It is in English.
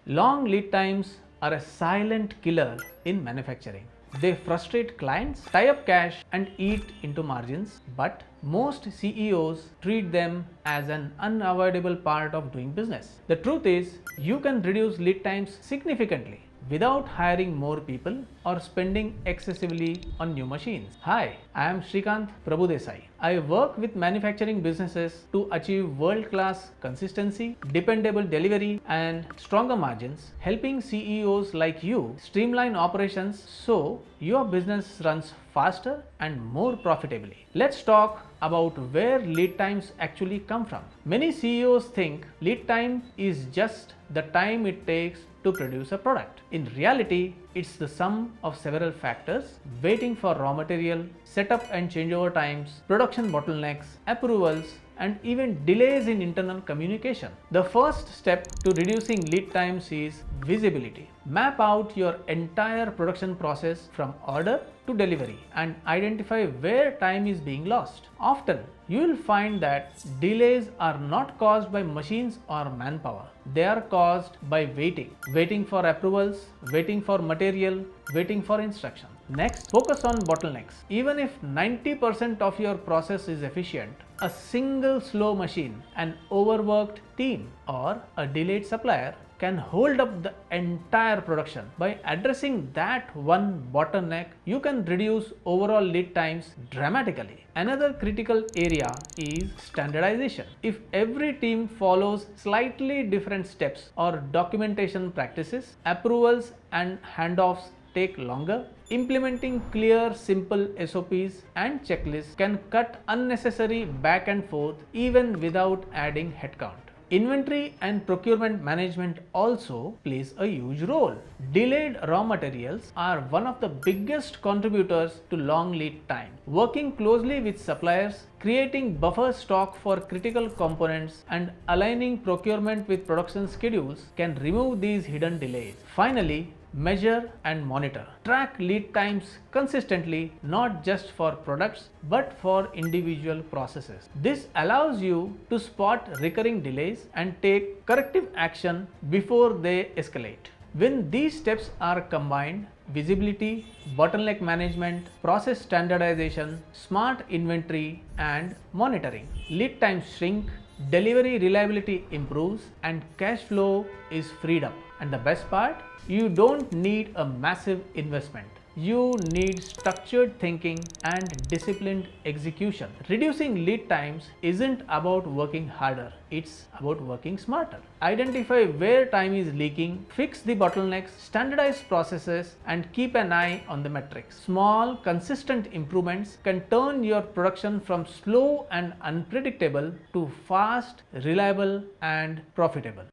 Long lead times are a silent killer in manufacturing. They frustrate clients, tie up cash, and eat into margins, but most CEOs treat them as an unavoidable part of doing business. The truth is, you can reduce lead times significantly without hiring more people or spending excessively on new machines. Hi, I am Shrikant Prabhudesai. I work with manufacturing businesses to achieve world-class consistency, dependable delivery, and stronger margins, helping CEOs like you streamline operations so your business runs faster and more profitably. Let's talk about where lead times actually come from. Many CEOs think lead time is just the time it takes to produce a product. In reality, it's the sum of several factors: waiting for raw material, setup and changeover times, production bottlenecks, approvals, and even delays in internal communication. The first step to reducing lead times is visibility. Map out your entire production process from order to delivery and identify where time is being lost. Often, you will find that delays are not caused by machines or manpower. They are caused by waiting for approvals, waiting for material, waiting for instruction. Next, focus on bottlenecks. Even if 90% of your process is efficient, a single slow machine, an overworked team, or a delayed supplier can hold up the entire production. By addressing that one bottleneck, you can reduce overall lead times dramatically. Another critical area is standardization. If every team follows slightly different steps or documentation practices, approvals and handoffs take longer. Implementing clear, simple SOPs and checklists can cut unnecessary back and forth even without adding headcount. Inventory and procurement management also plays a huge role. Delayed raw materials are one of the biggest contributors to long lead time. Working closely with suppliers, creating buffer stock for critical components, and aligning procurement with production schedules can remove these hidden delays. Finally, measure and monitor. Track lead times consistently, not just for products but for individual processes. This allows you to spot recurring delays and take corrective action before they escalate. When these steps are combined, visibility, bottleneck management, process standardization, smart inventory, and monitoring, lead times shrink, delivery reliability improves, and cash flow is freed up. And the best part, you don't need a massive investment. You need structured thinking and disciplined execution. Reducing lead times isn't about working harder, it's about working smarter. Identify where time is leaking, fix the bottlenecks, standardize processes, and keep an eye on the metrics. Small, consistent improvements can turn your production from slow and unpredictable to fast, reliable, and profitable.